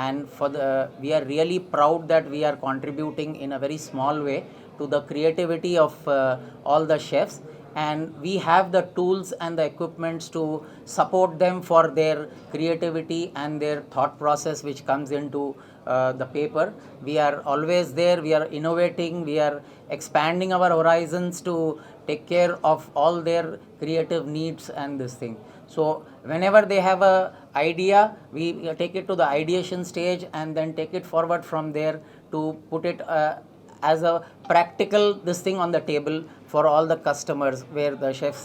And we are really proud that we are contributing in a very small way to the creativity of all the chefs, and we have the tools and the equipments to support them for their creativity and their thought process which comes into the paper. We are always there, we are innovating, we are expanding our horizons to take care of all their creative needs and this thing. So whenever they have a idea, we take it to the ideation stage and then take it forward from there to put it as a practical this thing on the table for all the customers where the chefs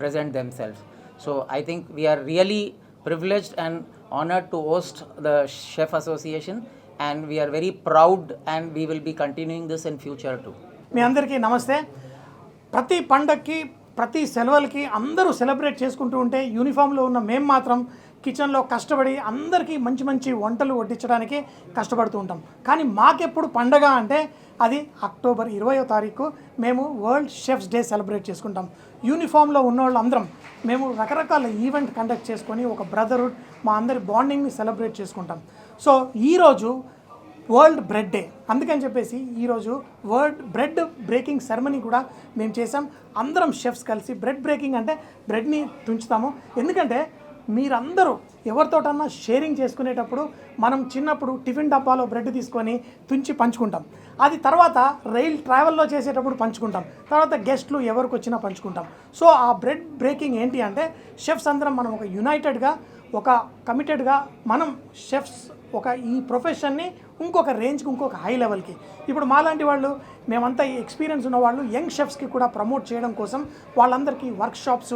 present themselves. So I think we are really privileged and honored to host the Chef Association, and we are very proud, and we will be continuing this in future too. మీ అందరికీ నమస్తే. ప్రతి పండక్కి ప్రతి సెలవులకి అందరూ celebrate చేసుకుంటూ ఉంటే యూనిఫామ్లో ఉన్న మేము మాత్రం కిచెన్లో కష్టపడి అందరికీ మంచి మంచి వంటలు వడ్డించడానికి కష్టపడుతూ ఉంటాం. కానీ మాకెప్పుడు పండగ అంటే అది అక్టోబర్ 20వ తారీఖు మేము వరల్డ్ షెఫ్స్ డే సెలబ్రేట్ చేసుకుంటాం. యూనిఫామ్లో ఉన్న వాళ్ళు అందరం మేము రకరకాల ఈవెంట్ కండక్ట్ చేసుకొని ఒక బ్రదర్హుడ్ మా అందరి బాండింగ్ని సెలబ్రేట్ చేసుకుంటాం. సో ఈరోజు వరల్డ్ బ్రెడ్ డే, అందుకని చెప్పేసి ఈరోజు వరల్డ్ బ్రెడ్ బ్రేకింగ్ సెరమనీ కూడా మేము చేసాం. అందరం షెఫ్స్ కలిసి బ్రెడ్ బ్రేకింగ్ అంటే బ్రెడ్ని తుంచుతాము. ఎందుకంటే మీరందరూ ఎవరితోటన్నా షేరింగ్ చేసుకునేటప్పుడు మనం చిన్నప్పుడు టిఫిన్ డబ్బాలో బ్రెడ్ తీసుకొని తుంచి పంచుకుంటాం. అది తర్వాత రైల్ ట్రావెల్లో చేసేటప్పుడు పంచుకుంటాం. తర్వాత గెస్ట్లు ఎవరికి వచ్చినా పంచుకుంటాం. సో ఆ బ్రెడ్ బ్రేకింగ్ ఏంటి అంటే షెఫ్స్ అందరం మనం ఒక యునైటెడ్గా ఒక కమిటెడ్గా మనం షెఫ్స్ ఒక ఈ ప్రొఫెషన్ని ఇంకొక రేంజ్కి ఇంకొక హై లెవెల్కి ఇప్పుడు మాలాంటి వాళ్ళు మేమంతా ఎక్స్పీరియన్స్ ఉన్న వాళ్ళు యంగ్ షెఫ్స్కి కూడా ప్రమోట్ చేయడం కోసం వాళ్ళందరికీ వర్క్షాప్స్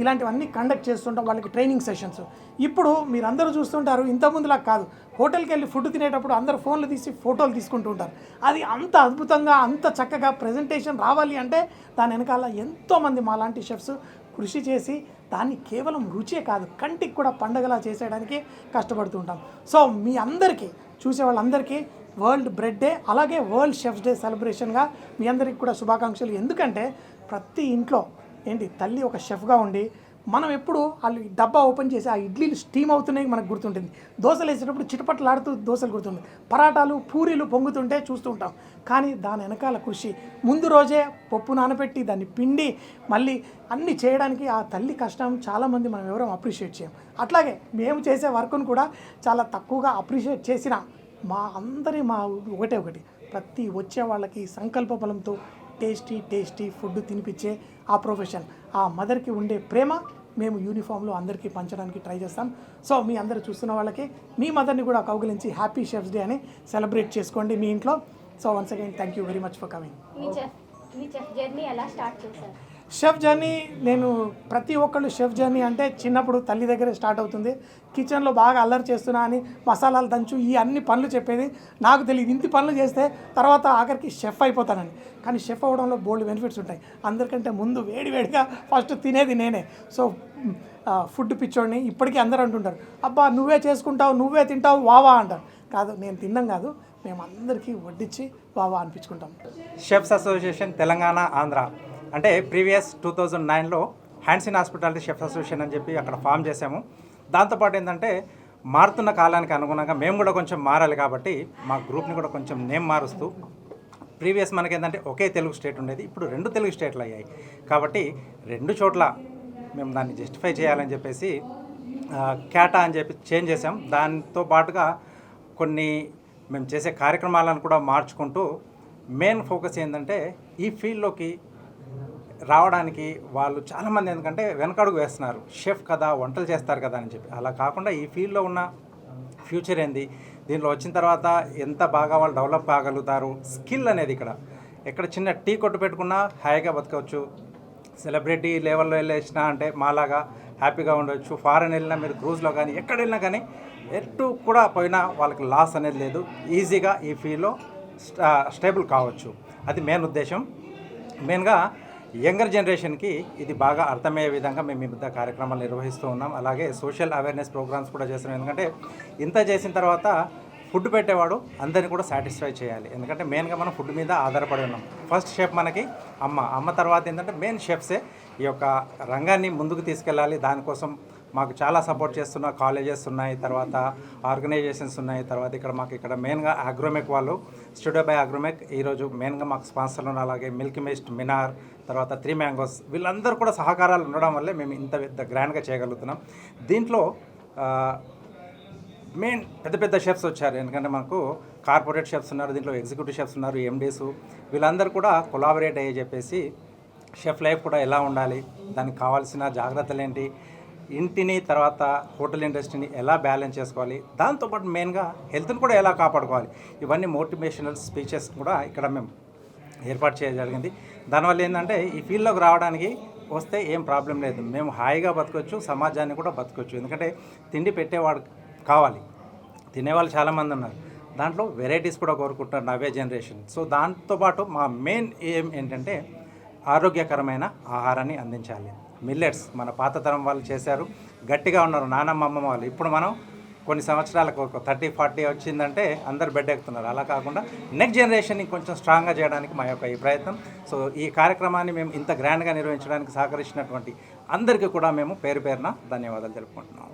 ఇలాంటివన్నీ కండక్ట్ చేస్తుంటాం, వాళ్ళకి ట్రైనింగ్ సెషన్స్. ఇప్పుడు మీరందరూ చూస్తుంటారు, ఇంతకుముందులా కాదు, హోటల్కి వెళ్ళి ఫుడ్ తినేటప్పుడు అందరూ ఫోన్లు తీసి ఫోటోలు తీసుకుంటూ ఉంటారు. అది అంత అద్భుతంగా అంత చక్కగా ప్రజెంటేషన్ రావాలి అంటే దాని వెనకాల ఎంతోమంది మాలాంటి షెఫ్స్ కృషి చేసి దాన్ని కేవలం రుచే కాదు కంటికి కూడా పండగలా చేసేయడానికి కష్టపడుతూ ఉంటాం. సో మీ అందరికీ చూసే వాళ్ళందరికీ వరల్డ్ బ్రెడ్ డే అలాగే వరల్డ్ షెఫ్స్ డే సెలబ్రేషన్గా మీ అందరికీ కూడా శుభాకాంక్షలు. ఎందుకంటే ప్రతి ఇంట్లో తల్లి ఒక షెఫ్గా ఉండి మనం ఎప్పుడు వాళ్ళు డబ్బా ఓపెన్ చేసి ఆ ఇడ్లీలు స్టీమ్ అవుతున్నాయి మనకు గుర్తుంటుంది, దోశలు వేసేటప్పుడు చిటపట్లాడుతూ దోశలు గుర్తుంది, పరాటాలు పూరీలు పొంగుతుంటే చూస్తూ ఉంటాం. కానీ దాని వెనకాల కృషి ముందు రోజే పప్పు నానబెట్టి దాన్ని పిండి మళ్ళీ అన్నీ చేయడానికి ఆ తల్లి కష్టం చాలామంది మనం ఎవరూ అప్రిషియేట్ చేయం. అట్లాగే మేము చేసే వర్క్ను కూడా చాలా తక్కువగా అప్రిషియేట్ చేసిన మా ఒకటి ప్రతి వచ్చే వాళ్ళకి సంకల్ప బలంతో టేస్టీ ఫుడ్ తినిపించే ఆ ప్రొఫెషన్, ఆ మదర్కి ఉండే ప్రేమ మేము యూనిఫామ్లో అందరికీ పంచడానికి ట్రై చేస్తాం. సో మీ అందరూ చూస్తున్న వాళ్ళకి మీ మదర్ని కూడా కౌగిలించి హ్యాపీ షెఫ్స్ డే అని సెలబ్రేట్ చేసుకోండి మీ ఇంట్లో. So once again thank you very much for coming. Me chef journey ఎలా స్టార్ట్ చేశారు? షెఫ్ జర్నీ నేను ప్రతి ఒక్కళ్ళు షెఫ్ జర్నీ అంటే చిన్నప్పుడు తల్లి దగ్గరే స్టార్ట్ అవుతుంది. కిచెన్లో బాగా అల్లరి చేస్తున్నా అని మసాలాలు దంచు ఈ అన్ని పనులు చెప్పేది. నాకు తెలియదు ఇంటి పనులు చేస్తే తర్వాత ఆఖరికి షెఫ్ అయిపోతానని. కానీ షెఫ్ అవ్వడంలో బోల్డ్ బెనిఫిట్స్ ఉంటాయి. అందరికంటే ముందు వేడివేడిగా ఫస్ట్ తినేది నేనే. సో ఫుడ్ పిచ్చోడిని ఇప్పటికీ అందరూ అంటుంటారు, అబ్బా నువ్వే చేసుకుంటావు, నువ్వే తింటావు, వావా అంటారు. కాదు, నేను తిన్నాం కాదు, మేము అందరికీ వడ్డించి వావా అనిపించుకుంటాం. షెఫ్స్ అసోసియేషన్ తెలంగాణ ఆంధ్ర అంటే ప్రీవియస్ 2009లో హ్యాండ్సిన్ హాస్పిటాలిటీ షెఫ్స్ అసోసియేషన్ అని చెప్పి అక్కడ ఫామ్ చేసాము. దాంతోపాటు ఏంటంటే మారుతున్న కాలానికి అనుగుణంగా మేము కూడా కొంచెం మారాలి కాబట్టి మా గ్రూప్ని కూడా కొంచెం నేమ్ మారుస్తూ ప్రీవియస్ మనకేంటంటే ఒకే తెలుగు స్టేట్ ఉండేది, ఇప్పుడు 2 తెలుగు స్టేట్లు అయ్యాయి కాబట్టి 2 చోట్ల మేము దాన్ని జస్టిఫై చేయాలని చెప్పేసి క్యాటా అని చెప్పి చేంజ్ చేసాం. దాంతో పాటుగా కొన్ని మేము చేసే కార్యక్రమాలను కూడా మార్చుకుంటూ మెయిన్ ఫోకస్ ఏంటంటే ఈ ఫీల్డ్లోకి రావడానికి వాళ్ళు చాలామంది ఎందుకంటే వెనకడుగు వేస్తున్నారు, షెఫ్ కదా వంటలు చేస్తారు కదా అని చెప్పి. అలా కాకుండా ఈ ఫీల్డ్లో ఉన్న ఫ్యూచర్ ఏంది, దీంట్లో వచ్చిన తర్వాత ఎంత బాగా వాళ్ళు డెవలప్ కాగలుగుతారు, స్కిల్ అనేది ఎక్కడ చిన్న టీ కొట్టు పెట్టుకున్నా హాయిగా బతకవచ్చు, సెలబ్రిటీ లెవెల్లో వెళ్ళేసినా అంటే మాలాగా హ్యాపీగా ఉండవచ్చు, ఫారెన్ వెళ్ళినా మీరు క్రూజ్లో కానీ ఎక్కడ వెళ్ళినా కానీ ఎటు కూడా పోయినా వాళ్ళకి లాస్ అనేది లేదు, ఈజీగా ఈ ఫీల్డ్లో స్టేబుల్ కావచ్చు. అది మెయిన్ ఉద్దేశం. మెయిన్గా యంగర్ జనరేషన్కి ఇది బాగా అర్థమయ్యే విధంగా మేము ఈ మధ్య కార్యక్రమాలు నిర్వహిస్తూ ఉన్నాం. అలాగే సోషల్ అవేర్నెస్ ప్రోగ్రామ్స్ కూడా చేస్తున్నాం. ఎందుకంటే ఇంత చేసిన తర్వాత ఫుడ్ పెట్టేవాడు అందరినీ కూడా సాటిస్ఫై చేయాలి. ఎందుకంటే మెయిన్గా మనం ఫుడ్ మీద ఆధారపడి ఉన్నాం. ఫస్ట్ షెఫ్ మనకి అమ్మ తర్వాత ఏంటంటే మెయిన్ షెఫ్సే ఈ యొక్క రంగాన్ని ముందుకు తీసుకెళ్ళాలి. దానికోసం మాకు చాలా సపోర్ట్ చేస్తున్న కాలేజెస్ ఉన్నాయి, తర్వాత ఆర్గనైజేషన్స్ ఉన్నాయి, తర్వాత ఇక్కడ మెయిన్గా అగ్రోమెక్ వాళ్ళు స్టూడియో బై అగ్రోమెక్ ఈరోజు మెయిన్గా మాకు స్పాన్సర్లు ఉన్నాయి. అలాగే మిల్క్ మిస్ట్, మినార్, తర్వాత 3 మ్యాంగోస్ వీళ్ళందరూ కూడా సహకారాలు ఉండడం వల్లే మేము ఇంత పెద్ద గ్రాండ్గా చేయగలుగుతున్నాం. దీంట్లో మెయిన్ పెద్ద షెఫ్స్ వచ్చారు. ఎందుకంటే మనకు కార్పొరేట్ షెఫ్స్ ఉన్నారు, దీంట్లో ఎగ్జిక్యూటివ్ షెఫ్స్ ఉన్నారు, ఎండీస్, వీళ్ళందరూ కూడా కొలాబరేట్ అయ్యి చెప్పేసి షెఫ్ లైఫ్ కూడా ఎలా ఉండాలి, దానికి కావాల్సిన జాగ్రత్తలు ఏంటి, ఇంటిని తర్వాత హోటల్ ఇండస్ట్రీని ఎలా బ్యాలెన్స్ చేసుకోవాలి, దాంతోపాటు మెయిన్గా హెల్త్ని కూడా ఎలా కాపాడుకోవాలి, ఇవన్నీ మోటివేషనల్ స్పీచెస్ కూడా ఇక్కడ మేము ఏర్పాటు చేయడం జరిగింది. దానివల్ల ఏంటంటే ఈ ఫీల్డ్లోకి రావడానికి వస్తే ఏం ప్రాబ్లం లేదు, మేము హాయిగా బతకొచ్చు, సమాజాన్ని కూడా బతకొచ్చు. ఎందుకంటే తిండి పెట్టేవాడు కావాలి, తినేవాళ్ళు చాలామంది ఉన్నారు, దాంట్లో వెరైటీస్ కూడా కోరుకుంటున్నారు నవే జనరేషన్. సో దాంతోపాటు మా మెయిన్ ఏం ఏంటంటే ఆరోగ్యకరమైన ఆహారాన్ని అందించాలి. మిల్లెట్స్ మన పాత తరం వాళ్ళు చేశారు, గట్టిగా ఉన్నారు నానమ్మ అమ్మమ్మ వాళ్ళు. ఇప్పుడు మనం కొన్ని సంవత్సరాలకు ఒక 30-40 వచ్చిందంటే అందరు బెడ్ ఎక్కుతున్నారు. అలా కాకుండా నెక్స్ట్ జనరేషన్ని కొంచెం స్ట్రాంగ్గా చేయడానికి మా యొక్క ఈ ప్రయత్నం. సో ఈ కార్యక్రమాన్ని మేము ఇంత గ్రాండ్గా నిర్వహించడానికి సహకరించినటువంటి అందరికీ కూడా మేము పేరు పేరున ధన్యవాదాలు తెలుపుకుంటున్నాం.